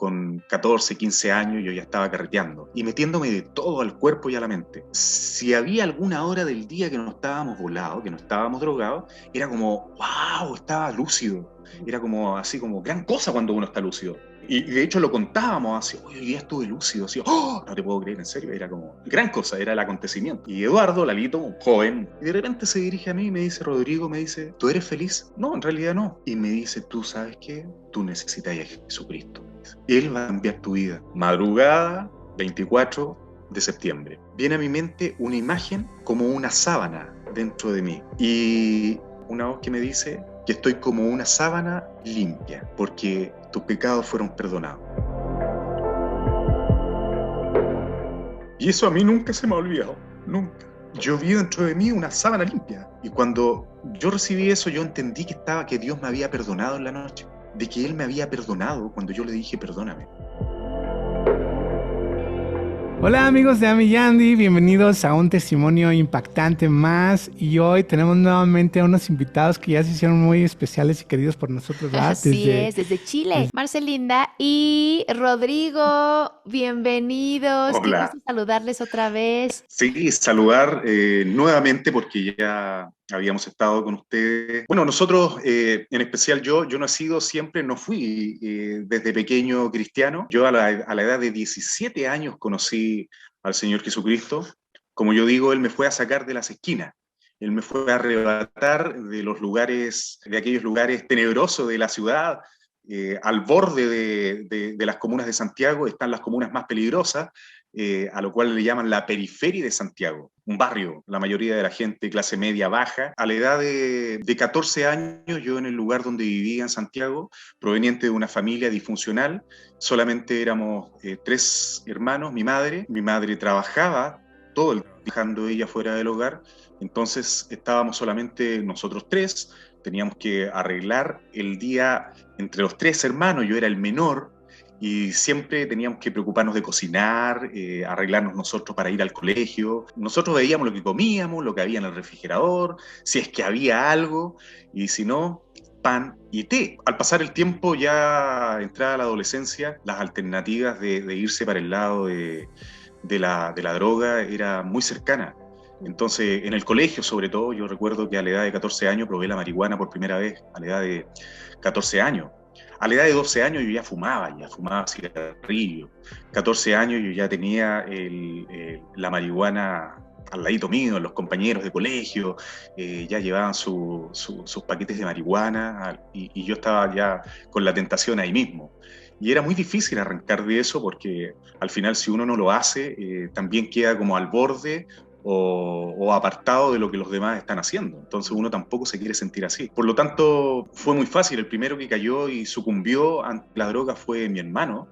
con 14, 15 años yo ya estaba carreteando y metiéndome de todo al cuerpo y a la mente. Si había alguna hora del día que no estábamos volados, que no estábamos drogados, era como, wow, estaba lúcido. Era como así como gran cosa cuando uno está lúcido. Y de hecho lo contábamos así, hoy día estuve lúcido, así, oh, no te puedo creer, en serio, era como gran cosa, era el acontecimiento. Y Eduardo, Lalito, un joven, y de repente se dirige a mí y me dice, Rodrigo, me dice, ¿tú eres feliz? No, en realidad no. Y me dice, ¿tú sabes qué? Tú necesitas a Jesucristo. Él va a cambiar tu vida. Madrugada, 24 de septiembre. Viene a mi mente una imagen como una sábana dentro de mí. Y una voz que me dice que estoy como una sábana limpia, porque tus pecados fueron perdonados. Y eso a mí nunca se me ha olvidado, nunca. Yo vi dentro de mí una sábana limpia. Y cuando yo recibí eso, yo entendí que Dios me había perdonado en la noche, de que Él me había perdonado cuando yo le dije perdóname. Hola amigos de Ami Yandy, bienvenidos a un testimonio impactante más y hoy tenemos nuevamente a unos invitados que ya se hicieron muy especiales y queridos por nosotros, ¿verdad? Así es, desde Chile. Marcelinda y Rodrigo, bienvenidos. Qué Hola. gusto saludarles otra vez. Sí, saludar nuevamente porque ya habíamos estado con ustedes. Bueno, nosotros, en especial yo no he sido siempre, no fui desde pequeño cristiano. Yo a la edad de 17 años conocí al Señor Jesucristo. Como yo digo, Él me fue a sacar de las esquinas. Él me fue a arrebatar de los lugares, de aquellos lugares tenebrosos de la ciudad. Al borde de las comunas de Santiago están las comunas más peligrosas, a lo cual le llaman la periferia de Santiago, un barrio, la mayoría de la gente clase media baja. A la edad de 14 años, yo en el lugar donde vivía en Santiago, proveniente de una familia disfuncional, solamente éramos 3 hermanos, mi madre trabajaba todo el día, dejando ella fuera del hogar, entonces estábamos solamente nosotros 3, teníamos que arreglar el día entre los 3 hermanos, yo era el menor, y siempre teníamos que preocuparnos de cocinar, arreglarnos nosotros para ir al colegio. Nosotros veíamos lo que comíamos, lo que había en el refrigerador, si es que había algo, y si no, pan y té. Al pasar el tiempo, ya entrada la adolescencia, las alternativas de irse para el lado de la droga era muy cercana. Entonces, en el colegio, sobre todo, yo recuerdo que a la edad de 14 años probé la marihuana por primera vez, a la edad de 14 años. A la edad de 12 años yo ya fumaba cigarrillo. 14 años yo ya tenía la marihuana al ladito mío, los compañeros de colegio, ya llevaban sus paquetes de marihuana y yo estaba ya con la tentación ahí mismo. Y era muy difícil arrancar de eso porque al final si uno no lo hace, también queda como al borde o apartado de lo que los demás están haciendo. Entonces uno tampoco se quiere sentir así. Por lo tanto, fue muy fácil. El primero que cayó y sucumbió ante la droga fue mi hermano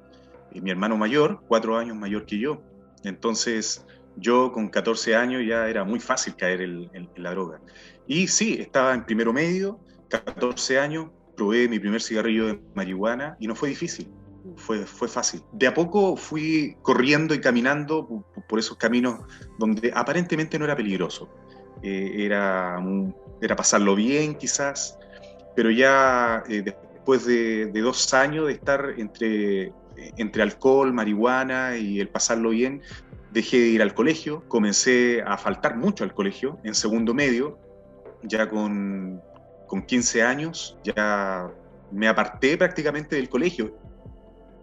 mayor, 4 años mayor que yo. Entonces yo con 14 años ya era muy fácil caer en la droga. Y sí, estaba en primero medio, 14 años, probé mi primer cigarrillo de marihuana y no fue difícil. Fue fácil. De a poco fui corriendo y caminando por esos caminos donde aparentemente no era peligroso. Era pasarlo bien quizás, pero ya después de 2 años de estar entre alcohol, marihuana y el pasarlo bien, dejé de ir al colegio, comencé a faltar mucho al colegio en segundo medio, ya con 15 años, ya me aparté prácticamente del colegio.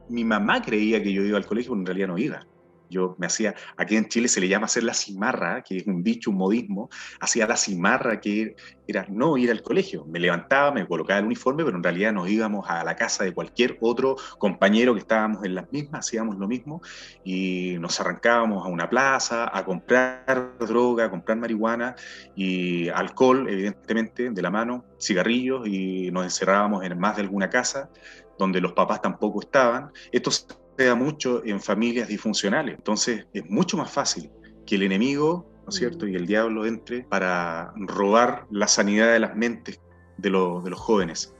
Mi mamá creía que yo iba al colegio, pero en realidad no iba. Yo me hacía, aquí en Chile se le llama hacer la cimarra, que es un dicho, un modismo, hacía la cimarra, que era no ir al colegio. Me levantaba, me colocaba el uniforme, pero en realidad nos íbamos a la casa de cualquier otro compañero que estábamos en las mismas, hacíamos lo mismo, y nos arrancábamos a una plaza a comprar droga, a comprar marihuana y alcohol, evidentemente, de la mano, cigarrillos, y nos encerrábamos en más de alguna casa donde los papás tampoco estaban. Esto se da mucho en familias disfuncionales, entonces es mucho más fácil que el enemigo, ¿no es cierto?, y el diablo entre para robar la sanidad de las mentes de los jóvenes.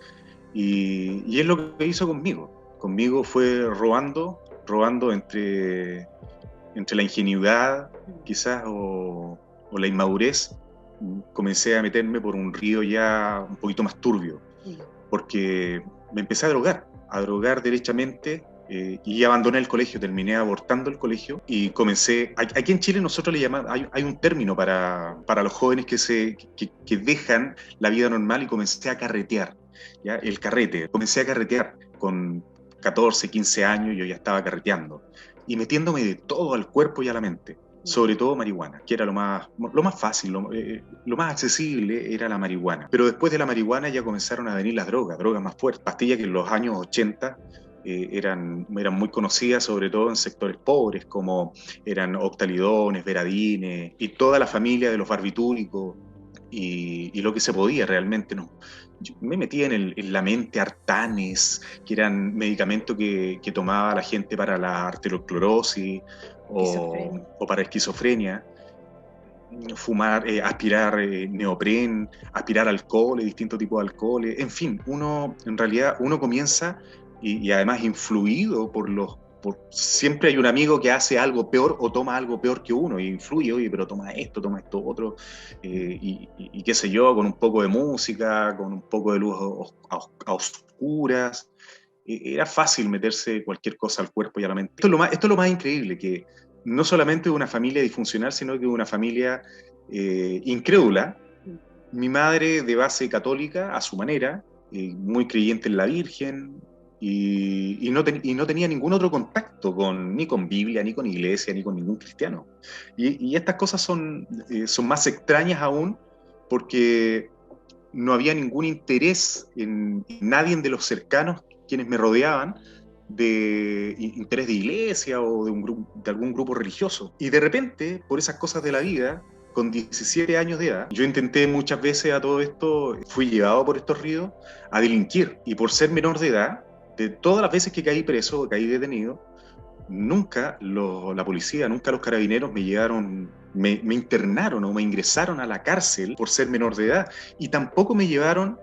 Y es lo que hizo conmigo. Conmigo fue robando entre la ingenuidad, quizás, o la inmadurez. Comencé a meterme por un río ya un poquito más turbio, porque me empecé a drogar derechamente y abandoné el colegio, terminé abortando el colegio y comencé, aquí en Chile nosotros le llamamos, hay un término para los jóvenes que dejan la vida normal y comencé a carretear, ¿ya? El carrete, comencé a carretear con 14, 15 años, yo ya estaba carreteando y metiéndome de todo al cuerpo y a la mente. Sobre todo marihuana, que era lo más fácil, lo más accesible era la marihuana. Pero después de la marihuana ya comenzaron a venir las drogas más fuertes, pastillas que en los años 80 eran muy conocidas, sobre todo en sectores pobres, como eran octalidones, veradines, y toda la familia de los barbitúricos, y lo que se podía realmente. No. Yo me metía en la mente artanes, que eran medicamentos que tomaba la gente para la arteriosclerosis o para esquizofrenia. Fumar, aspirar neopren, aspirar alcohol, distintos tipos de alcohol, en fin, en realidad uno comienza y además influido siempre hay un amigo que hace algo peor o toma algo peor que uno y influye, oye, pero toma esto otro, y qué sé yo, con un poco de música, con un poco de luz a oscuras, era fácil meterse cualquier cosa al cuerpo y a la mente. Esto es lo más increíble, que no solamente de una familia disfuncional, sino que de una familia incrédula. Mi madre de base católica, a su manera, muy creyente en la Virgen, y no tenía ningún otro contacto ni con Biblia, ni con iglesia, ni con ningún cristiano. Y estas cosas son más extrañas aún porque no había ningún interés en nadie de los cercanos quienes me rodeaban, de interés de iglesia o de algún grupo religioso. Y de repente, por esas cosas de la vida, con 17 años de edad, yo intenté muchas veces a todo esto, fui llevado por estos ríos a delinquir. Y por ser menor de edad, de todas las veces que caí preso, caí detenido, nunca la policía, nunca los carabineros me internaron o me ingresaron a la cárcel por ser menor de edad, y tampoco me llevaron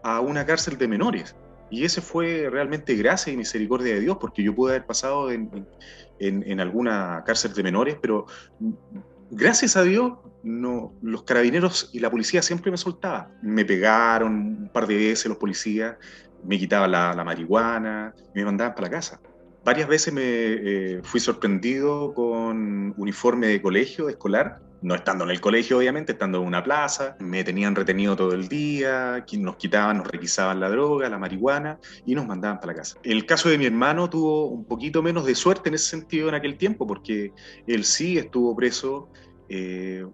a una cárcel de menores. Y ese fue realmente gracia y misericordia de Dios, porque yo pude haber pasado en alguna cárcel de menores, pero gracias a Dios los carabineros y la policía siempre me soltaban. Me pegaron un par de veces los policías, me quitaban la marihuana y me mandaban para la casa. Varias veces me fui sorprendido con uniforme de colegio escolar, no estando en el colegio obviamente, estando en una plaza. Me tenían retenido todo el día, nos quitaban, nos requisaban la droga, la marihuana y nos mandaban para la casa. El caso de mi hermano tuvo un poquito menos de suerte en ese sentido en aquel tiempo, porque él sí estuvo preso.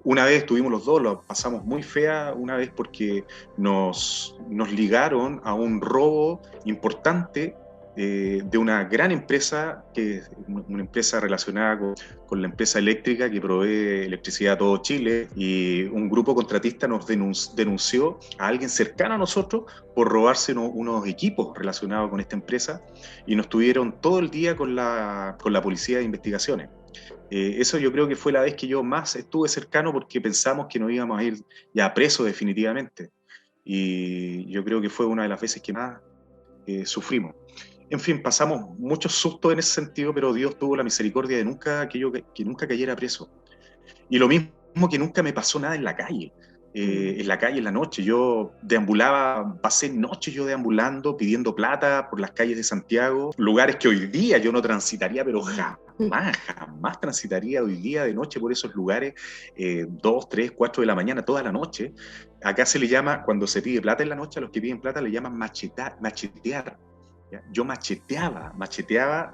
Una vez estuvimos los dos, lo pasamos muy fea, una vez porque nos ligaron a un robo importante de una gran empresa, que es una empresa relacionada con la empresa eléctrica que provee electricidad a todo Chile, y un grupo contratista nos denunció a alguien cercano a nosotros por robarse unos equipos relacionados con esta empresa, y nos tuvieron todo el día con la policía de investigaciones. Eso yo creo que fue la vez que yo más estuve cercano, porque pensamos que nos íbamos a ir ya presos definitivamente, y yo creo que fue una de las veces que más sufrimos. En fin, pasamos muchos sustos en ese sentido, pero Dios tuvo la misericordia de que nunca cayera preso. Y lo mismo que nunca me pasó nada en la calle. En la noche. Yo pasé noches yo deambulando, pidiendo plata por las calles de Santiago, lugares que hoy día yo no transitaría, pero jamás transitaría hoy día de noche por esos lugares, 2, 3, 4 de la mañana, toda la noche. Acá se le llama, cuando se pide plata en la noche, a los que piden plata le llaman machetear. ¿Ya? Yo macheteaba,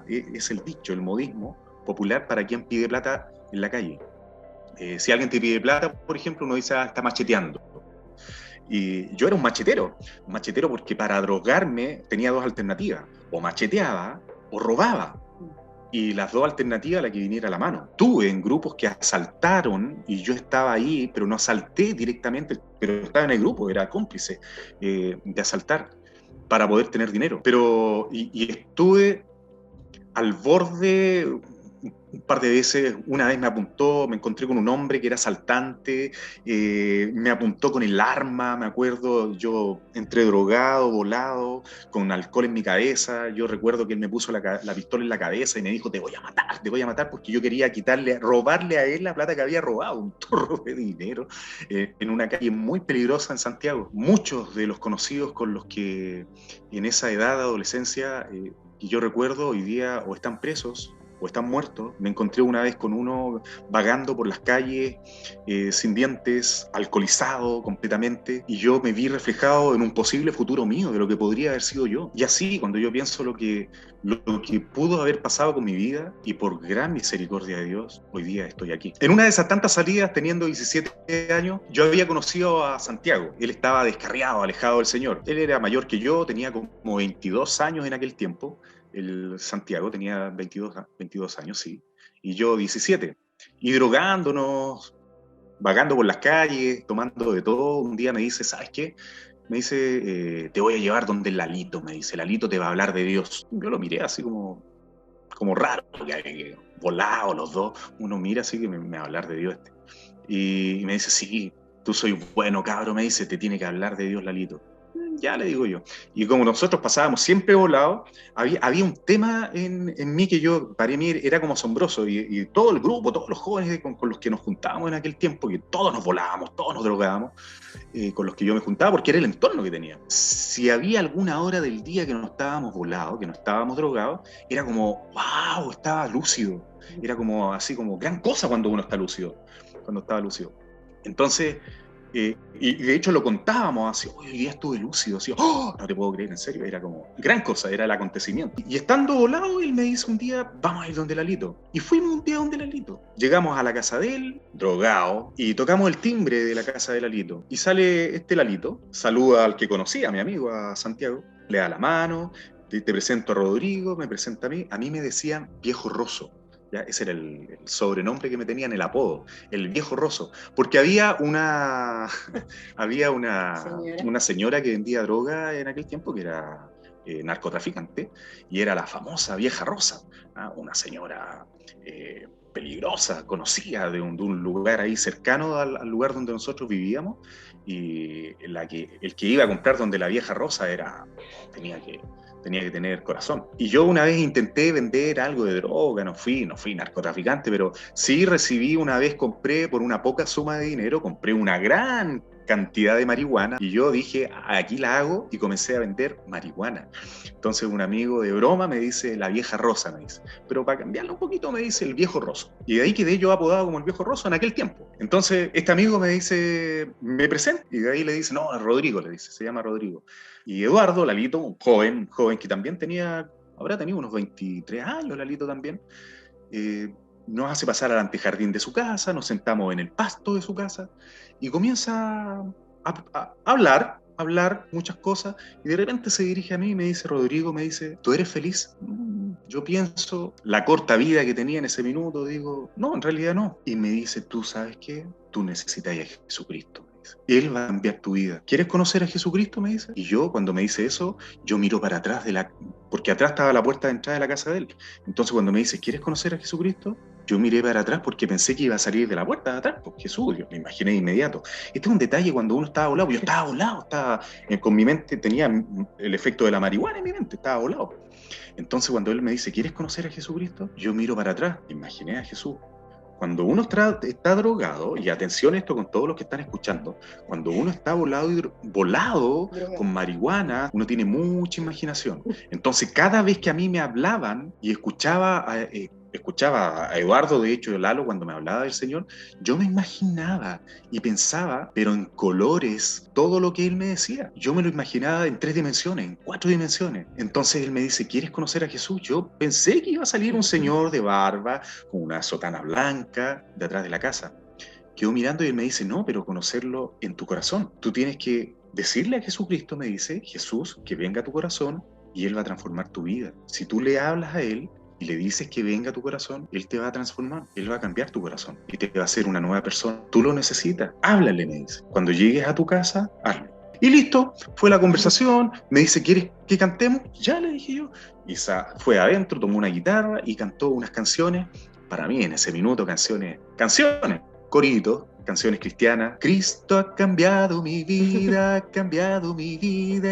es el dicho, el modismo popular para quien pide plata en la calle. Si alguien te pide plata, por ejemplo, uno dice, está macheteando. Y yo era un machetero porque para drogarme tenía dos alternativas: o macheteaba o robaba. Y las dos alternativas, la que viniera a la mano. Tuve en grupos que asaltaron y yo estaba ahí, pero no asalté directamente, pero estaba en el grupo, era cómplice de asaltar para poder tener dinero. Y estuve al borde un par de veces. Una vez me encontré con un hombre que era asaltante, me apuntó con el arma, me acuerdo, yo entre drogado, volado, con alcohol en mi cabeza. Yo recuerdo que él me puso la pistola en la cabeza y me dijo, te voy a matar, porque yo quería robarle a él la plata que había robado, un torro de dinero, en una calle muy peligrosa en Santiago. Muchos de los conocidos con los que en esa edad de adolescencia Y yo recuerdo hoy día o están presos o están muertos. Me encontré una vez con uno vagando por las calles, sin dientes, alcoholizado completamente, y yo me vi reflejado en un posible futuro mío, de lo que podría haber sido yo. Y así, cuando yo pienso lo que pudo haber pasado con mi vida, y por gran misericordia de Dios, hoy día estoy aquí. En una de esas tantas salidas, teniendo 17 años, yo había conocido a Santiago. Él estaba descarriado, alejado del Señor. Él era mayor que yo, tenía como 22 años en aquel tiempo. El Santiago tenía 22 años, sí, y yo 17. Y drogándonos, vagando por las calles, tomando de todo. Un día me dice, ¿sabes qué? Me dice, te voy a llevar donde el Lalito, me dice, Lalito te va a hablar de Dios. Yo lo miré así como raro, porque volado los dos. Uno mira así que me va a hablar de Dios este. Y me dice, sí, tú soy bueno, cabro, me dice, te tiene que hablar de Dios, Lalito. Ya le digo yo. Y como nosotros pasábamos siempre volados, había un tema en mí que yo, para mí, era como asombroso. Y todo el grupo, todos los jóvenes con los que nos juntábamos en aquel tiempo, que todos nos volábamos, todos nos drogábamos, con los que yo me juntaba, porque era el entorno que tenía. Si había alguna hora del día que no estábamos volados, que no estábamos drogados, era como, wow, estaba lúcido. Era como así, como gran cosa cuando uno está lúcido, cuando estaba lúcido. Entonces, y de hecho lo contábamos así, hoy día estuve lúcido, así, ¡oh! No te puedo creer, en serio, era como gran cosa, era el acontecimiento. Y estando volado, él me dice un día, vamos a ir donde Lalito. Y fuimos un día donde Lalito. Llegamos a la casa de él, drogado, y tocamos el timbre de la casa de Lalito. Y sale este Lalito, saluda al que conocía, a mi amigo, a Santiago, le da la mano, te presento a Rodrigo, me presenta a mí me decían Viejo Rosso. ¿Ya? Ese era el sobrenombre que me tenían, el apodo, el Viejo Rosso, porque había una señora que vendía droga en aquel tiempo, que era narcotraficante, y era la famosa Vieja Rosa, ¿ah? Una señora peligrosa, conocida de un lugar ahí cercano al lugar donde nosotros vivíamos, y el que iba a comprar donde la Vieja Rosa tenía que tener corazón. Y yo una vez intenté vender algo de droga, no fui narcotraficante, pero sí compré por una poca suma de dinero, compré una gran cantidad de marihuana, y yo dije, aquí la hago, y comencé a vender marihuana. Entonces un amigo de broma me dice, la Vieja Rosa, me dice, pero para cambiarlo un poquito me dice el Viejo Rosso. Y de ahí quedé yo apodado como el Viejo Rosso en aquel tiempo. Entonces este amigo me dice, me presenta, y de ahí le dice, no, Rodrigo, le dice, se llama Rodrigo. Y Eduardo, Lalito, un joven que también habrá tenido unos 23 años, Lalito también, nos hace pasar al antejardín de su casa, nos sentamos en el pasto de su casa, y comienza a hablar muchas cosas, y de repente se dirige a mí y me dice, Rodrigo, me dice, ¿tú eres feliz? Yo pienso, la corta vida que tenía en ese minuto, digo, no, en realidad no. Y me dice, ¿tú sabes qué? Tú necesitas a Jesucristo. Él va a cambiar tu vida. ¿Quieres conocer a Jesucristo? Me dice. Y yo, cuando me dice eso, yo miro para atrás porque atrás estaba la puerta de entrada de la casa de él. Entonces cuando me dice, ¿quieres conocer a Jesucristo? Yo miré para atrás porque pensé que iba a salir de la puerta de atrás, porque Jesús, yo me imaginé de inmediato. Este es un detalle cuando uno estaba volado. Yo estaba volado, con mi mente, tenía el efecto de la marihuana en mi mente, estaba volado. Entonces cuando él me dice, ¿quieres conocer a Jesucristo? Yo miro para atrás, imaginé a Jesús. Cuando uno está drogado, y atención esto con todos los que están escuchando, cuando uno está volado con marihuana, uno tiene mucha imaginación. Entonces cada vez que a mí me hablaban y escuchaba a Eduardo, de hecho, Lalo, cuando me hablaba del Señor, yo me imaginaba y pensaba, pero en colores, todo lo que él me decía. Yo me lo imaginaba en 3 dimensiones, en 4 dimensiones. Entonces él me dice, ¿quieres conocer a Jesús? Yo pensé que iba a salir un señor de barba, con una sotana blanca, de atrás de la casa. Quedo mirando y él me dice, no, pero conocerlo en tu corazón. Tú tienes que decirle a Jesucristo, me dice, Jesús, que venga a tu corazón, y él va a transformar tu vida. Si tú le hablas a él, y le dices que venga a tu corazón, él te va a transformar, él va a cambiar tu corazón y te va a hacer una nueva persona. Tú lo necesitas, háblale, me dice. Cuando llegues a tu casa, hazlo. Y listo, fue la conversación, me dice, ¿quieres que cantemos? Ya, le dije yo. Y fue adentro, tomó una guitarra y cantó unas canciones, para mí en ese minuto, canciones, coritos, canciones cristianas. Cristo ha cambiado mi vida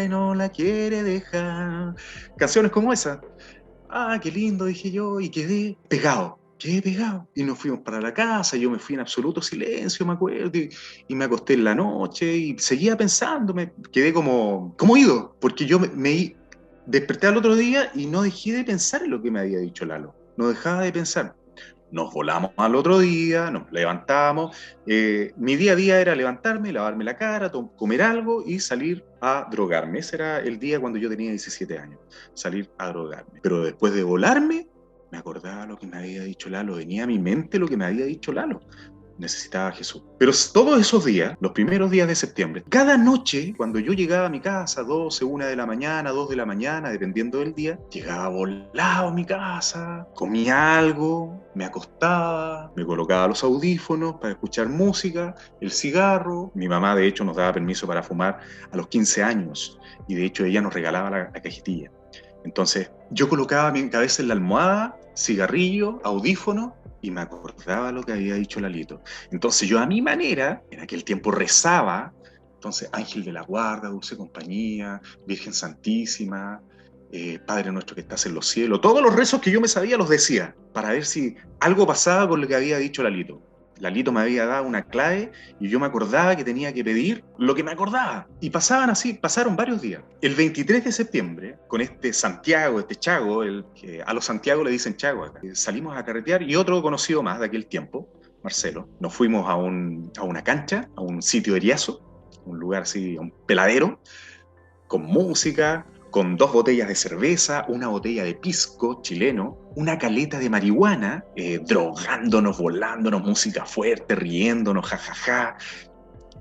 y no la quiere dejar. Canciones como esa. Ah, qué lindo, dije yo, y quedé pegado. Y nos fuimos para la casa, yo me fui en absoluto silencio, me acuerdo, y me acosté en la noche, y seguía pensando, me quedé como ido, porque yo desperté al otro día y no dejé de pensar en lo que me había dicho Lalo. No dejaba de pensar. Nos volamos al otro día, nos levantamos. Mi día a día era levantarme, lavarme la cara, comer algo y salir a drogarme. Ese era el día cuando yo tenía 17 años, salir a drogarme. Pero después de volarme, me acordaba lo que me había dicho Lalo, venía a mi mente lo que me había dicho Lalo. Necesitaba a Jesús. Pero todos esos días, los primeros días de septiembre, cada noche, cuando yo llegaba a mi casa, 12, 1 de la mañana, 2 de la mañana, dependiendo del día, llegaba volado a mi casa, comía algo, me acostaba, me colocaba los audífonos para escuchar música, el cigarro. Mi mamá, de hecho, nos daba permiso para fumar a los 15 años y, de hecho, ella nos regalaba la cajetilla. Entonces, yo colocaba mi cabeza en la almohada, cigarrillo, audífono, y me acordaba lo que había dicho Lalito. Entonces yo a mi manera, en aquel tiempo rezaba, entonces Ángel de la Guarda, Dulce Compañía, Virgen Santísima, Padre Nuestro que estás en los cielos, todos los rezos que yo me sabía los decía, para ver si algo pasaba con lo que había dicho Lalito. Lalito me había dado una clave y yo me acordaba que tenía que pedir lo que me acordaba. Y pasaron varios días. El 23 de septiembre, con este Santiago, este Chago, a los Santiago le dicen Chago acá, salimos a carretear y otro conocido más de aquel tiempo, Marcelo, nos fuimos a una cancha, a un sitio eriazo, un lugar así, un peladero, con música, con 2 botellas de cerveza, una botella de pisco chileno, una caleta de marihuana, drogándonos, volándonos, música fuerte, riéndonos, jajaja.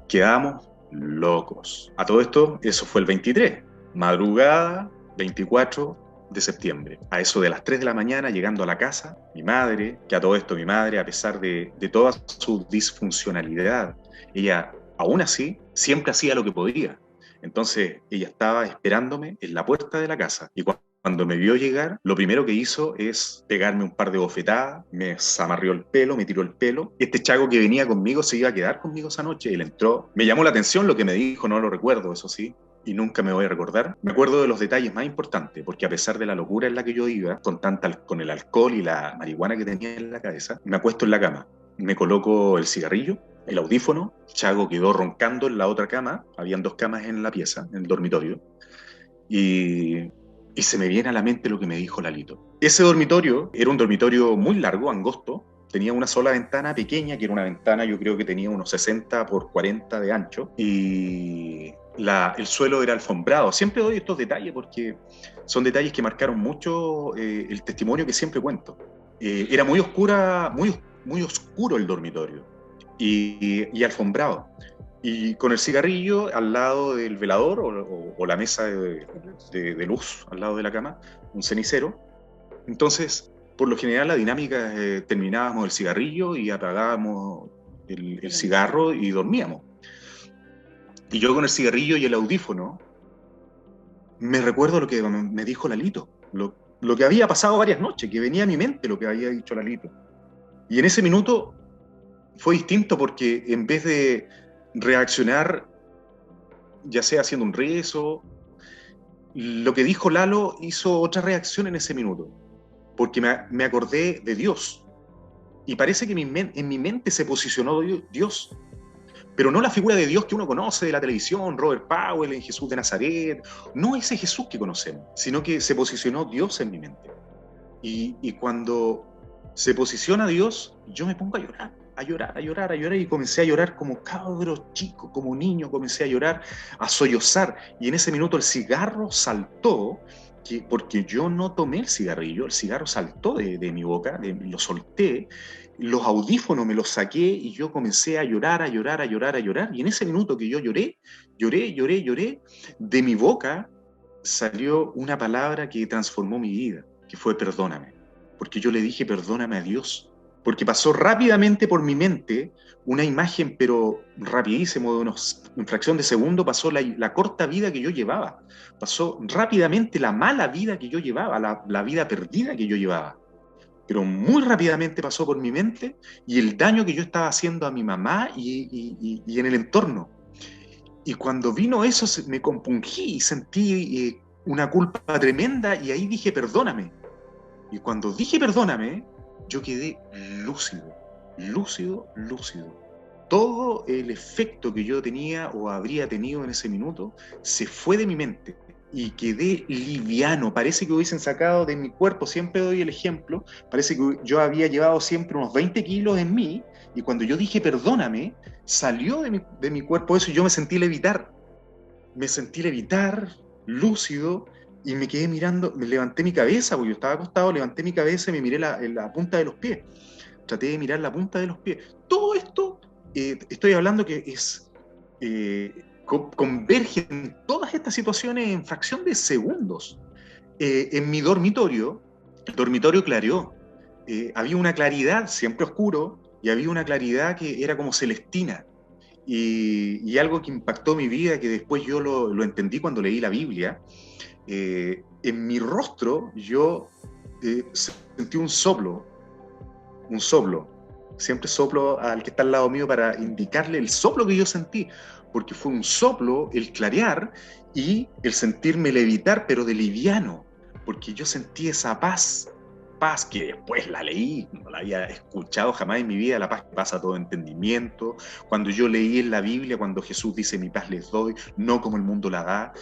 Quedamos locos. A todo esto, eso fue el 23. Madrugada, 24 de septiembre. A eso de las 3 de la mañana, llegando a la casa, mi madre, que a todo esto mi madre, a pesar de toda su disfuncionalidad, ella, aún así, siempre hacía lo que podía. Entonces ella estaba esperándome en la puerta de la casa y cuando me vio llegar, lo primero que hizo es pegarme un par de bofetadas, me zamarrió el pelo, me tiró el pelo. Este Chago que venía conmigo se iba a quedar conmigo esa noche. Él entró, me llamó la atención lo que me dijo, no lo recuerdo, eso sí, y nunca me voy a recordar. Me acuerdo de los detalles más importantes, porque a pesar de la locura en la que yo iba, con el alcohol y la marihuana que tenía en la cabeza, me acuesto en la cama, me coloco el cigarrillo, el audífono. Chago quedó roncando en la otra cama, habían 2 camas en la pieza, en el dormitorio, y se me viene a la mente lo que me dijo Lalito. Ese dormitorio era un dormitorio muy largo, angosto, tenía una sola ventana pequeña, que era una ventana, yo creo que tenía unos 60 por 40 de ancho, y el suelo era alfombrado. Siempre doy estos detalles porque son detalles que marcaron mucho el testimonio que siempre cuento. Era muy oscuro el dormitorio y alfombrado. Y con el cigarrillo al lado del velador o la mesa de luz al lado de la cama, un cenicero. Entonces, por lo general, la dinámica terminábamos el cigarrillo y apagábamos el cigarro y dormíamos. Y yo con el cigarrillo y el audífono, me recuerdo lo que me dijo Lalito, lo que había pasado varias noches, que venía a mi mente lo que había dicho Lalito. Y en ese minuto fue distinto porque en vez de reaccionar, ya sea haciendo un rezo, lo que dijo Lalo hizo otra reacción en ese minuto, porque me acordé de Dios. Y parece que en mi mente se posicionó Dios, pero no la figura de Dios que uno conoce de la televisión, Robert Powell en Jesús de Nazaret, no ese Jesús que conocemos, sino que se posicionó Dios en mi mente. Y cuando se posiciona Dios, yo me pongo a llorar, y comencé a llorar como cabro chico, como niño, comencé a llorar, a sollozar, y en ese minuto el cigarro saltó, porque yo no tomé el cigarrillo, el cigarro saltó de mi boca, lo solté, los audífonos me los saqué y yo comencé a llorar, y en ese minuto que yo lloré, de mi boca salió una palabra que transformó mi vida, que fue perdóname, porque yo le dije perdóname a Dios, porque pasó rápidamente por mi mente una imagen, pero rapidísimo, de una fracción de segundo, pasó la corta vida que yo llevaba, pasó rápidamente la mala vida que yo llevaba, la vida perdida que yo llevaba, pero muy rápidamente pasó por mi mente y el daño que yo estaba haciendo a mi mamá y en el entorno. Y cuando vino eso, me compungí y sentí una culpa tremenda y ahí dije perdóname. Y cuando dije perdóname, yo quedé lúcido. Todo el efecto que yo tenía o habría tenido en ese minuto se fue de mi mente. y quedé liviano. Parece que hubiesen sacado de mi cuerpo, siempre doy el ejemplo, parece que yo había llevado siempre unos 20 kilos en mí, y cuando yo dije perdóname, salió de mi cuerpo eso y yo me sentí levitar, lúcido, y me quedé mirando, me levanté mi cabeza, porque yo estaba acostado, levanté mi cabeza y me miré la punta de los pies, traté de mirar la punta de los pies. Todo esto, estoy hablando que es... convergen todas estas situaciones en fracción de segundos. En mi dormitorio, el dormitorio clareó. Había una claridad, siempre oscuro, y había una claridad que era como celestina. Y algo que impactó mi vida, que después yo lo entendí cuando leí la Biblia, en mi rostro yo sentí un soplo. Siempre soplo al que está al lado mío para indicarle el soplo que yo sentí, porque fue un soplo, el clarear y el sentirme levitar, pero de liviano, porque yo sentí esa paz que después la leí, no la había escuchado jamás en mi vida, la paz que pasa todo entendimiento. Cuando yo leí en la Biblia, cuando Jesús dice mi paz les doy, no como el mundo la da,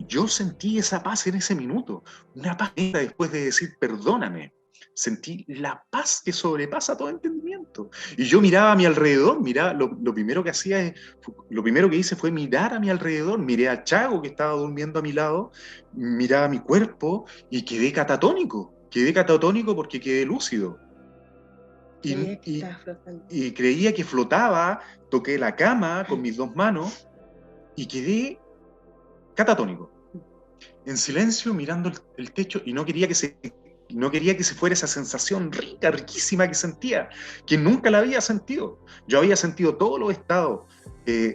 yo sentí esa paz en ese minuto, una paz después de decir perdóname. Sentí la paz que sobrepasa todo entendimiento. Y yo miraba a mi alrededor, lo primero que hice fue mirar a mi alrededor, miré a Chago que estaba durmiendo a mi lado, miraba mi cuerpo y quedé catatónico porque quedé lúcido. Y creía que flotaba, toqué la cama con mis dos manos y quedé catatónico. En silencio, mirando el techo, y no quería que se fuera esa sensación rica, riquísima que sentía, que nunca la había sentido. Yo había sentido todos los estados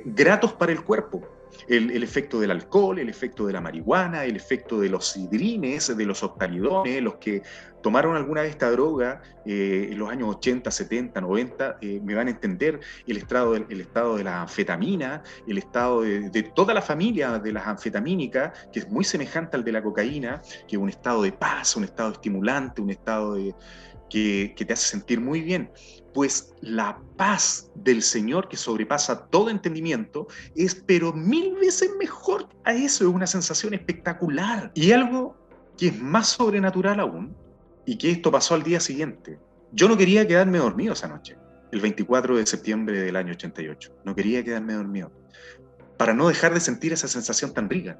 gratos para el cuerpo. El efecto del alcohol, el efecto de la marihuana, el efecto de los sidrines, de los octalidones, los que tomaron alguna vez esta droga en los años 80, 70, 90, me van a entender el estado de la anfetamina, el estado de toda la familia de las anfetamínicas, que es muy semejante al de la cocaína, que es un estado de paz, un estado estimulante, un estado que te hace sentir muy bien. Pues la paz del Señor, que sobrepasa todo entendimiento, es pero 1000 veces mejor a eso. Es una sensación espectacular. Y algo que es más sobrenatural aún, y que esto pasó al día siguiente. Yo no quería quedarme dormido esa noche, el 24 de septiembre del año 88. No quería quedarme dormido, para no dejar de sentir esa sensación tan rica.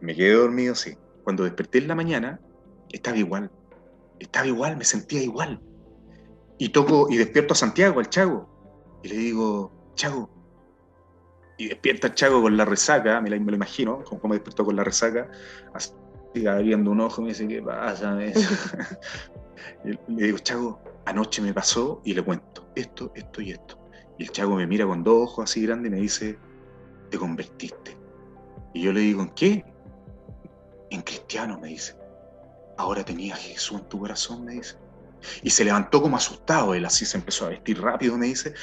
Me quedé dormido, sí. Cuando desperté en la mañana, estaba igual, me sentía igual. Y despierto a Santiago, al Chago, y le digo, Chago, y despierta el Chago con la resaca, me lo imagino, como despertó con la resaca, así abriendo un ojo, me dice, ¿qué pasa? Le digo, Chago, anoche me pasó, y le cuento esto y esto. Y el Chago me mira con dos ojos así grandes y me dice, te convertiste. Y yo le digo, ¿en qué? En cristiano, me dice. Ahora tenías a Jesús en tu corazón, me dice. Y se levantó como asustado, él así se empezó a vestir rápido, me dice,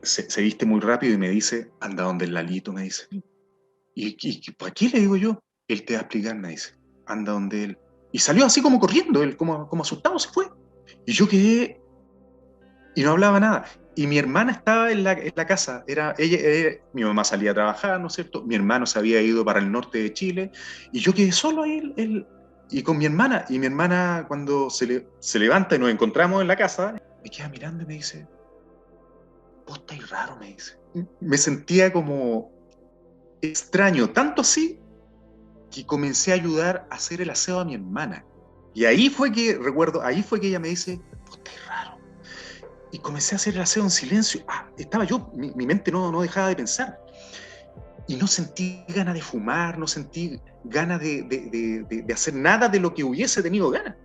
se viste muy rápido y me dice, anda donde el Lalito, me dice. ¿Y por qué? Le digo yo, él te va a explicar, me dice, anda donde él. Y salió así como corriendo, él como asustado se fue. Y yo quedé, y no hablaba nada. Y mi hermana estaba en la casa, mi mamá salía a trabajar, ¿no es cierto? Mi hermano se había ido para el norte de Chile, y yo quedé solo ahí, y con mi hermana cuando se levanta y nos encontramos en la casa, me queda mirando y me dice, vos estáis raro, me dice. Me sentía como extraño, tanto así que comencé a ayudar a hacer el aseo a mi hermana. Y ahí fue que ella me dice, vos estáis raro. Y comencé a hacer el aseo en silencio. Estaba yo, mi mente no dejaba de pensar. Y no sentí ganas de fumar, no sentí ganas de hacer nada de lo que hubiese tenido ganas.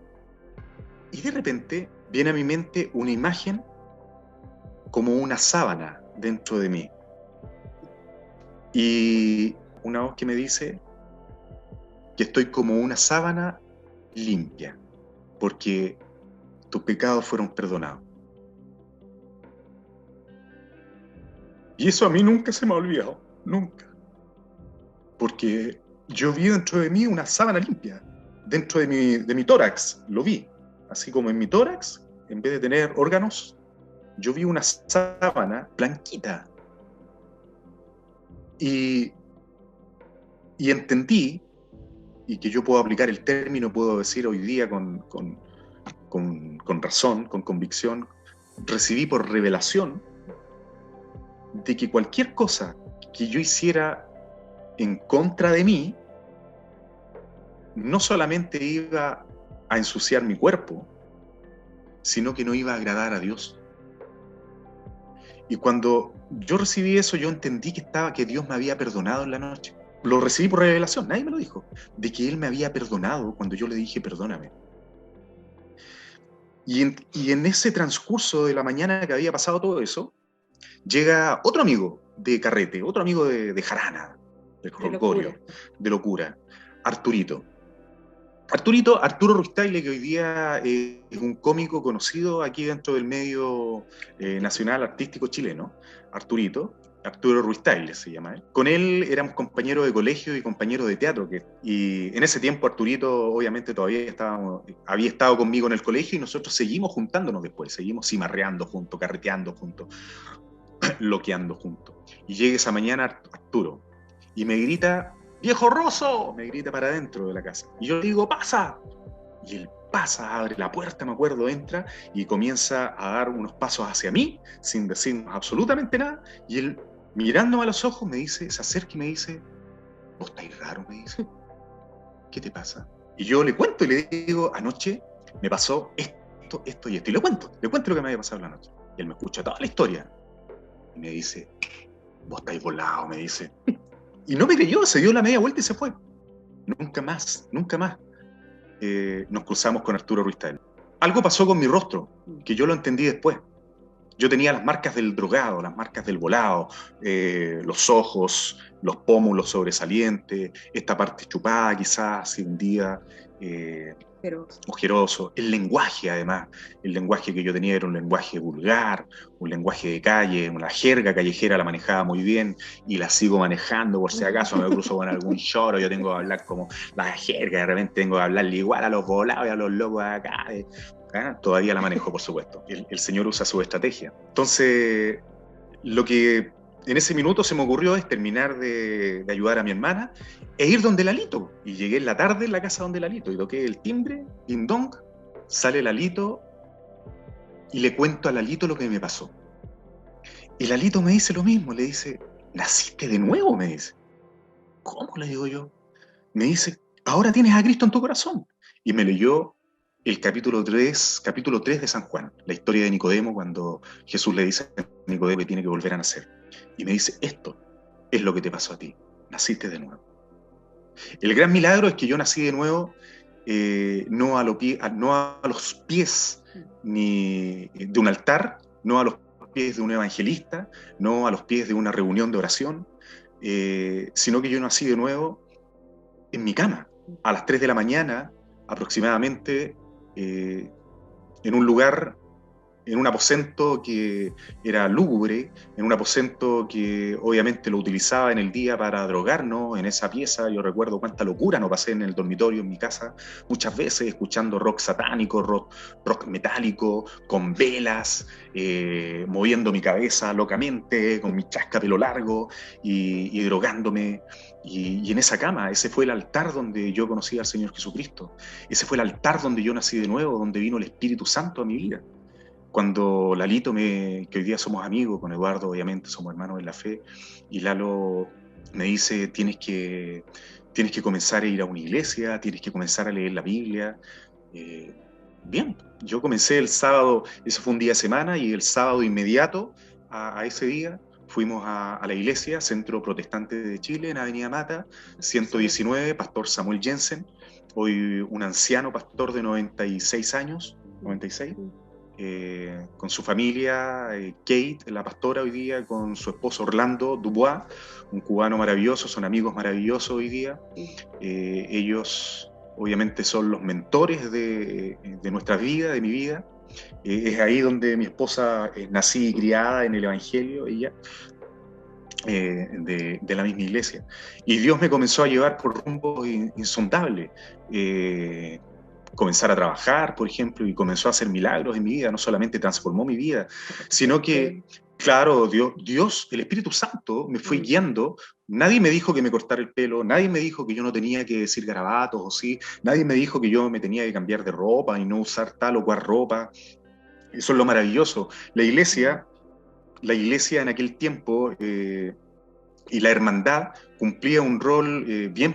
Y de repente viene a mi mente una imagen como una sábana dentro de mí. Y una voz que me dice que estoy como una sábana limpia, porque tus pecados fueron perdonados. Y eso a mí nunca se me ha olvidado, nunca. Porque yo vi dentro de mí una sábana limpia, dentro de mi tórax, lo vi. Así como en mi tórax, en vez de tener órganos, yo vi una sábana blanquita. Y entendí y que yo puedo aplicar el término, puedo decir hoy día con razón, con convicción, recibí por revelación de que cualquier cosa que yo hiciera en contra de mí, no solamente iba a ensuciar mi cuerpo, sino que no iba a agradar a Dios. Y cuando yo recibí eso, yo entendí que Dios me había perdonado en la noche. Lo recibí por revelación, nadie me lo dijo, de que Él me había perdonado cuando yo le dije perdóname. Y en ese transcurso de la mañana que había pasado todo eso, llega otro amigo de carrete, otro amigo de jarana, de jolgorio, de locura, Arturito. Arturo Ruiz-Tagle, que hoy día es un cómico conocido aquí dentro del medio nacional artístico chileno, Arturo Ruiz-Tagle se llama él. Con él éramos compañeros de colegio y compañeros de teatro, y en ese tiempo Arturito obviamente todavía había estado conmigo en el colegio y nosotros seguimos juntándonos después, seguimos cimarreando juntos, carreteando juntos, loqueando juntos. Y llega esa mañana Arturo y me grita: ¡Viejo Rosso! Me grita para adentro de la casa. Y yo le digo: ¡pasa! Y él pasa, abre la puerta, me acuerdo, entra y comienza a dar unos pasos hacia mí, sin decirnos absolutamente nada. Y él, mirándome a los ojos, me dice, se acerca y me dice: ¿vos estáis raro? Me dice. ¿Qué te pasa? Y yo le cuento y le digo: anoche me pasó esto y esto. Y le cuento lo que me había pasado la noche. Y él me escucha toda la historia. Y me dice: vos estáis volado, me dice. Y no me creyó, se dio la media vuelta y se fue. Nunca más nos cruzamos con Arturo Ruiz-Tagle. Algo pasó con mi rostro, que yo lo entendí después. Yo tenía las marcas del drogado, las marcas del volado, los ojos, los pómulos sobresalientes, esta parte chupada quizás, así un día, ojeroso. El lenguaje, además, el lenguaje que yo tenía era un lenguaje vulgar, un lenguaje de calle, una jerga callejera la manejaba muy bien y la sigo manejando por si acaso me cruzo con algún choro, yo tengo que hablar como la jerga, de repente tengo que hablarle igual a los volados y a los locos de acá. Todavía la manejo, por supuesto. El Señor usa su estrategia. Entonces, lo que en ese minuto se me ocurrió es terminar de ayudar a mi hermana e ir donde Lalito. Y llegué en la tarde en la casa donde Lalito y toqué el timbre, ding dong, sale Lalito y le cuento a Lalito lo que me pasó. Y Lalito me dice lo mismo, le dice: ¿naciste de nuevo? Me dice. ¿Cómo? Le digo yo. Me dice: ahora tienes a Cristo en tu corazón. Y me leyó el capítulo 3 de San Juan, la historia de Nicodemo, cuando Jesús le dice a Nicodemo que tiene que volver a nacer. Y me dice: esto es lo que te pasó a ti, naciste de nuevo. El gran milagro es que yo nací de nuevo, no a los pies ni de un altar, no a los pies de un evangelista, no a los pies de una reunión de oración, sino que yo nací de nuevo en mi cama, a las 3 de la mañana aproximadamente, en un lugar, en un aposento que era lúgubre, en un aposento que obviamente lo utilizaba en el día para drogarnos. En esa pieza yo recuerdo cuánta locura no pasé en el dormitorio en mi casa, muchas veces escuchando rock satánico, rock metálico, con velas, moviendo mi cabeza locamente, con mi chasca pelo largo y drogándome. Y en esa cama, ese fue el altar donde yo conocí al Señor Jesucristo. Ese fue el altar donde yo nací de nuevo, donde vino el Espíritu Santo a mi vida. Cuando Lalito, que hoy día somos amigos, con Eduardo obviamente somos hermanos en la fe, y Lalo me dice: tienes que comenzar a ir a una iglesia, tienes que comenzar a leer la Biblia. Bien, yo comencé el sábado, eso fue un día de semana, y el sábado inmediato a ese día fuimos a la iglesia, Centro Protestante de Chile, en Avenida Mata, 119, Pastor Samuel Jensen, hoy un anciano pastor de 96 años, 96, con su familia, Kate, la pastora hoy día, con su esposo Orlando Dubois, un cubano maravilloso, son amigos maravillosos hoy día. Ellos obviamente son los mentores de nuestra vida, de mi vida. Es ahí donde mi esposa nací y criada en el Evangelio, ella, de la misma iglesia. Y Dios me comenzó a llevar por rumbos insondables. Comenzar a trabajar, por ejemplo, y comenzó a hacer milagros en mi vida. No solamente transformó mi vida, sino que Claro, Dios, el Espíritu Santo me fue guiando. Nadie me dijo que me cortara el pelo, nadie me dijo que yo no tenía que decir garabatos o sí, nadie me dijo que yo me tenía que cambiar de ropa y no usar tal o cual ropa. Eso es lo maravilloso. La iglesia en aquel tiempo y la hermandad cumplía un rol bien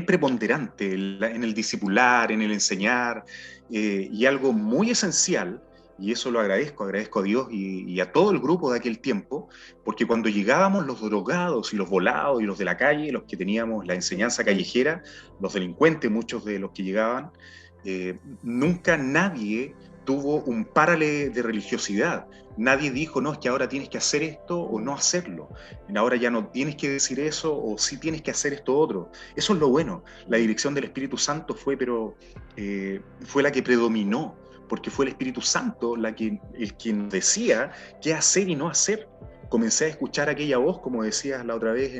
preponderante en el discipular, en el enseñar, y algo muy esencial, y eso lo agradezco a Dios y a todo el grupo de aquel tiempo, porque cuando llegábamos los drogados y los volados y los de la calle, los que teníamos la enseñanza callejera, los delincuentes, muchos de los que llegaban, nunca nadie tuvo un párale de religiosidad. Nadie dijo, no, es que ahora tienes que hacer esto o no hacerlo. Ahora ya no tienes que decir eso o sí tienes que hacer esto otro. Eso es lo bueno. La dirección del Espíritu Santo fue la que predominó, porque fue el Espíritu Santo el quien decía qué hacer y no hacer. Comencé a escuchar aquella voz, como decías la otra vez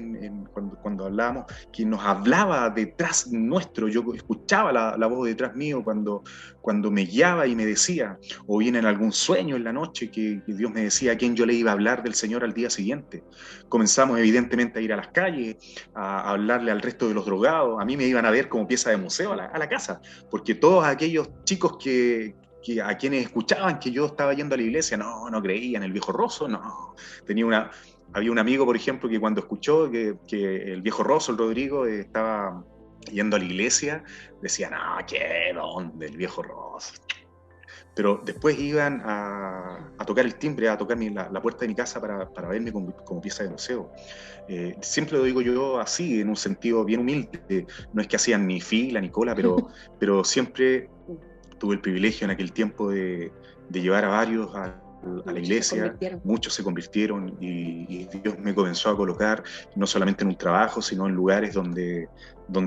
cuando hablábamos, que nos hablaba detrás nuestro. Yo escuchaba la voz detrás mío cuando me guiaba y me decía, o bien en algún sueño en la noche, que Dios me decía a quién yo le iba a hablar del Señor al día siguiente. Comenzamos evidentemente a ir a las calles, a hablarle al resto de los drogados. A mí me iban a ver como pieza de museo a la casa, porque todos aquellos chicos a quienes escuchaban que yo estaba yendo a la iglesia, no creían, el viejo Rosso, no. Había un amigo, por ejemplo, que cuando escuchó que el viejo Rosso, el Rodrigo, estaba yendo a la iglesia, decía, no, ¿qué? ¿Dónde? El viejo Rosso. Pero después iban a tocar el timbre, a tocar la puerta de mi casa para verme como pieza de museo. Siempre lo digo yo así, en un sentido bien humilde. No es que hacían ni fila ni cola, pero siempre tuve el privilegio en aquel tiempo de llevar a varios a la iglesia. Muchos se convirtieron y Dios me comenzó a colocar no solamente en un trabajo, sino en lugares donde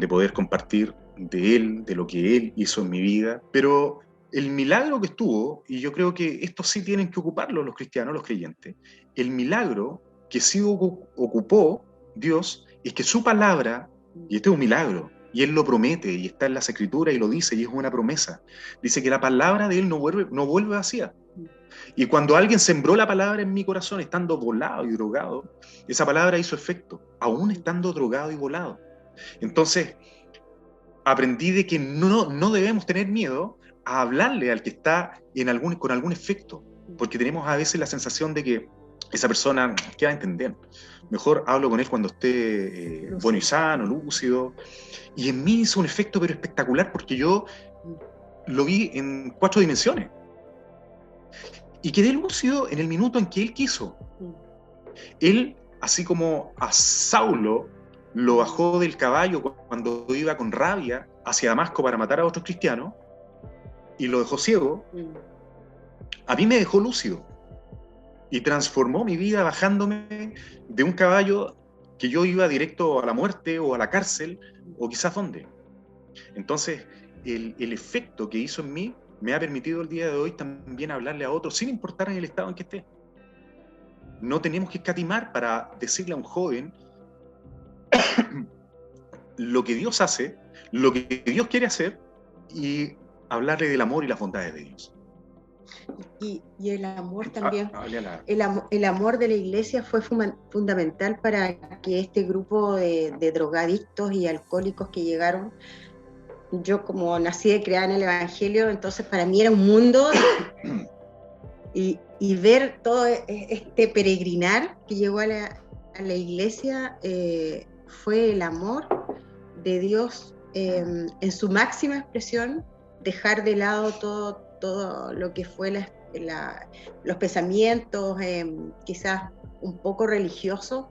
poder compartir de Él, de lo que Él hizo en mi vida. Pero el milagro que estuvo, y yo creo que esto sí tienen que ocuparlo los cristianos, los creyentes, el milagro que sí ocupó Dios es que su palabra, y este es un milagro, y Él lo promete, y está en las Escrituras, y lo dice, y es una promesa. Dice que la palabra de Él no vuelve vacía. Y cuando alguien sembró la palabra en mi corazón, estando volado y drogado, esa palabra hizo efecto, aún estando drogado y volado. Entonces, aprendí de que no debemos tener miedo a hablarle al que está con algún efecto, porque tenemos a veces la sensación de que esa persona, ¿qué va a entender? Mejor hablo con él cuando esté bueno y sano, lúcido. Y en mí hizo un efecto pero espectacular, porque yo lo vi en 4 dimensiones. Y quedé lúcido en el minuto en que él quiso. Él, así como a Saulo lo bajó del caballo cuando iba con rabia hacia Damasco para matar a otros cristianos, y lo dejó ciego, a mí me dejó lúcido. Y transformó mi vida bajándome de un caballo que yo iba directo a la muerte o a la cárcel o quizás dónde. Entonces, el efecto que hizo en mí me ha permitido el día de hoy también hablarle a otros sin importar en el estado en que esté. No tenemos que escatimar para decirle a un joven lo que Dios hace, lo que Dios quiere hacer y hablarle del amor y las bondades de Dios. Y el amor también, el amor de la iglesia fue fundamental para que este grupo de drogadictos y alcohólicos que llegaron, yo como nací y criada en el Evangelio, entonces para mí era un mundo y ver todo este peregrinar que llegó a la iglesia fue el amor de Dios en su máxima expresión, dejar de lado todo lo que fue los pensamientos quizás un poco religiosos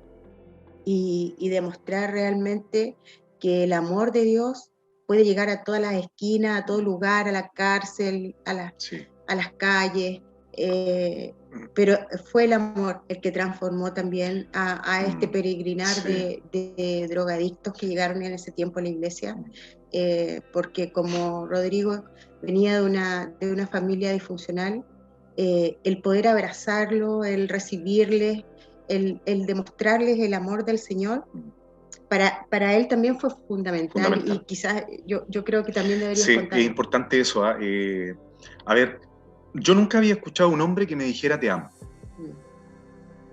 y demostrar realmente que el amor de Dios puede llegar a todas las esquinas, a todo lugar, a la cárcel, a las calles, pero fue el amor el que transformó también a este peregrinar de drogadictos que llegaron en ese tiempo a la iglesia, porque como Rodrigo venía de una familia disfuncional, el poder abrazarlo, el recibirles, el demostrarles el amor del Señor, para él también fue fundamental. Y quizás yo creo que también debería contar. Sí, es importante eso. A ver, yo nunca había escuchado a un hombre que me dijera te amo.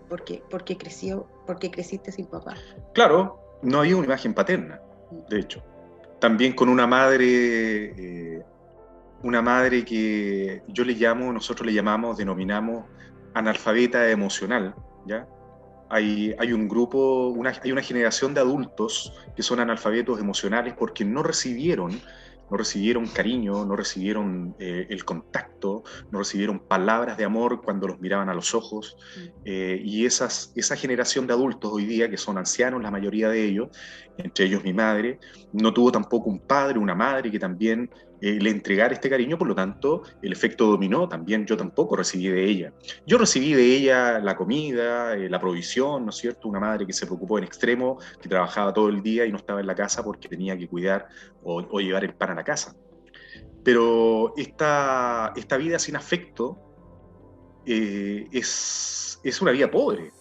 porque creciste sin papá. Claro, no había una imagen paterna, de hecho. También con una madre que nosotros le llamamos, denominamos analfabeta emocional, ¿ya? Hay un grupo, hay una generación de adultos que son analfabetos emocionales porque no recibieron cariño, no recibieron el contacto, no recibieron palabras de amor cuando los miraban a los ojos. Y esa generación de adultos hoy día, que son ancianos, la mayoría de ellos, entre ellos mi madre, no tuvo tampoco un padre, una madre que también le entregara este cariño. Por lo tanto, el efecto dominó, también yo tampoco recibí de ella. Yo recibí de ella la comida, la provisión, ¿no es cierto? Una madre que se preocupó en extremo, que trabajaba todo el día y no estaba en la casa porque tenía que cuidar o llevar el pan a la casa. Pero esta vida sin afecto es una vida pobre.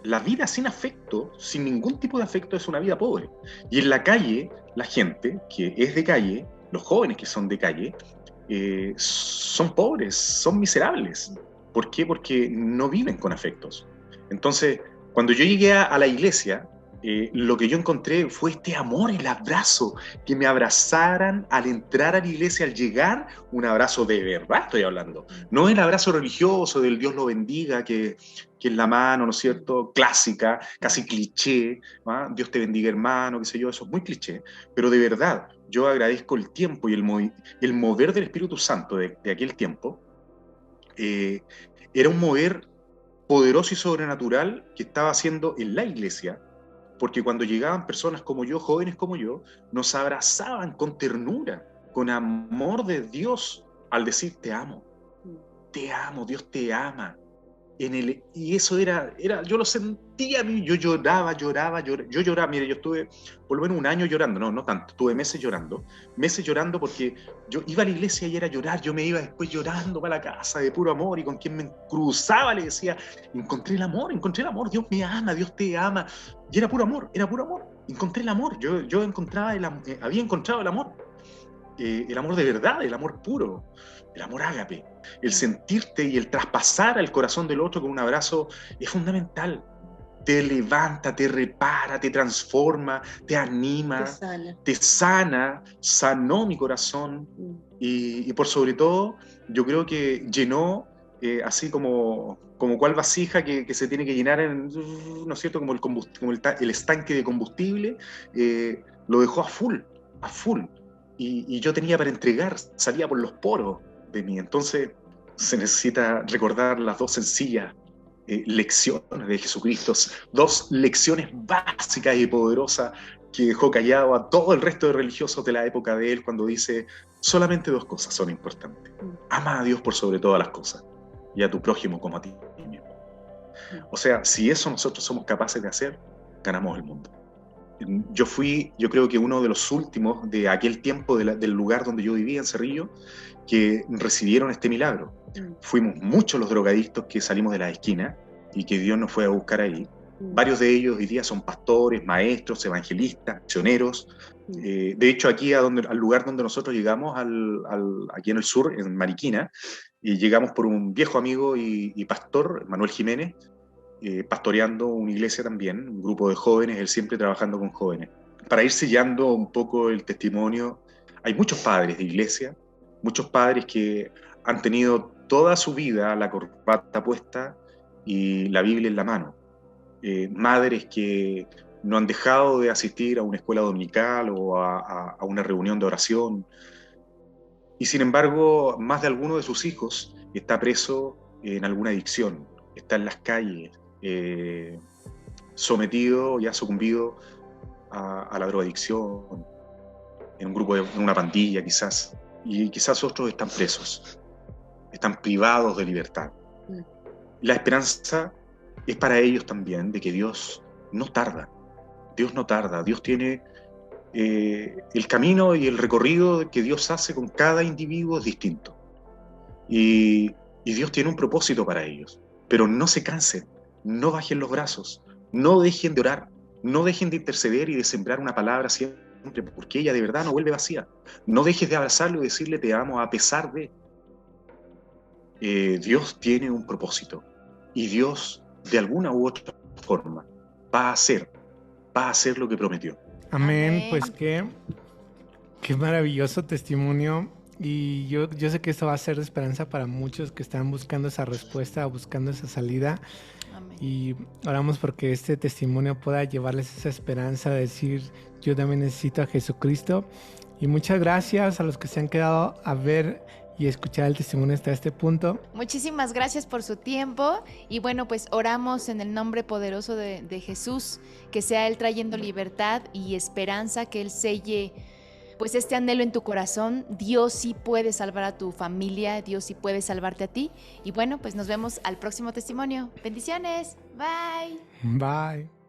La vida sin afecto, sin ningún tipo de afecto, es una vida pobre. Y en la calle, la gente que es de calle, los jóvenes que son de calle, son pobres, son miserables. ¿Por qué? Porque no viven con afectos. Entonces, cuando yo llegué a la iglesia, lo que yo encontré fue este amor, el abrazo, que me abrazaran al entrar a la iglesia, al llegar, un abrazo de verdad estoy hablando, no el abrazo religioso del Dios lo bendiga, que es la mano, ¿no es cierto?, clásica, casi cliché, ¿va? Dios te bendiga hermano, qué sé yo, eso es muy cliché, pero de verdad, yo agradezco el tiempo y el mover del Espíritu Santo de aquel tiempo. Era un mover poderoso y sobrenatural que estaba haciendo en la iglesia, porque cuando llegaban personas como yo, jóvenes como yo, nos abrazaban con ternura, con amor de Dios, al decir te amo, Dios te ama. Y eso era, yo lo sentía, yo lloraba, yo lloraba, mire, yo estuve por lo menos un año llorando, no tanto, tuve meses llorando porque yo iba a la iglesia y era llorar, yo me iba después llorando para la casa de puro amor, y con quien me cruzaba le decía, encontré el amor, Dios me ama, Dios te ama, y era puro amor, encontré el amor, yo había encontrado el amor de verdad, el amor puro, el amor ágape. El sentirte y el traspasar al corazón del otro con un abrazo es fundamental. Te levanta, te repara, te transforma, te anima, te sana, sanó mi corazón y por sobre todo yo creo que llenó, así como cual vasija que se tiene que llenar, ¿no es cierto?, como el estanque de combustible, lo dejó a full. Y yo tenía para entregar, salía por los poros de mí. Entonces se necesita recordar las dos sencillas lecciones de Jesucristo, dos lecciones básicas y poderosas que dejó callado a todo el resto de religiosos de la época de él, cuando dice, solamente dos cosas son importantes: ama a Dios por sobre todas las cosas y a tu prójimo como a ti mismo. O sea, si eso nosotros somos capaces de hacer, ganamos el mundo. Yo creo que uno de los últimos de aquel tiempo del lugar donde yo vivía, en Cerrillo, que recibieron este milagro. Fuimos muchos los drogadictos que salimos de la esquina y que Dios nos fue a buscar ahí. Varios de ellos hoy día son pastores, maestros, evangelistas, misioneros. De hecho, aquí al lugar donde nosotros llegamos, aquí en el sur, en Mariquina, y llegamos por un viejo amigo y pastor, Manuel Jiménez, pastoreando una iglesia también, un grupo de jóvenes, él siempre trabajando con jóvenes. Para ir sellando un poco el testimonio, hay muchos padres de iglesia, muchos padres que han tenido toda su vida la corbata puesta y la Biblia en la mano. Madres que no han dejado de asistir a una escuela dominical o a una reunión de oración. Y sin embargo, más de alguno de sus hijos está preso en alguna adicción, está en las calles, sometido y ha sucumbido a la drogadicción, en un grupo, en una pandilla quizás, y quizás otros están presos, están privados de libertad. La esperanza es para ellos también de que Dios no tarda, Dios tiene el camino y el recorrido que Dios hace con cada individuo es distinto, y Dios tiene un propósito para ellos, pero no se cansen, no bajen los brazos, no dejen de orar, no dejen de interceder y de sembrar una palabra siempre, porque ella de verdad no vuelve vacía. No dejes de abrazarlo y decirle te amo a pesar de. Dios tiene un propósito y Dios de alguna u otra forma va a hacer lo que prometió. Amén. Amén. Pues qué maravilloso testimonio. Y yo sé que esto va a ser de esperanza para muchos que están buscando esa respuesta, buscando esa salida. Amén. Y oramos porque este testimonio pueda llevarles esa esperanza de decir, yo también necesito a Jesucristo. Y muchas gracias a los que se han quedado a ver y escuchar el testimonio hasta este punto. Muchísimas gracias por su tiempo y bueno, pues oramos en el nombre poderoso de Jesús, que sea Él trayendo libertad y esperanza, que Él selle pues este anhelo en tu corazón. Dios sí puede salvar a tu familia, Dios sí puede salvarte a ti. Y bueno, pues nos vemos al próximo testimonio. Bendiciones, bye. Bye.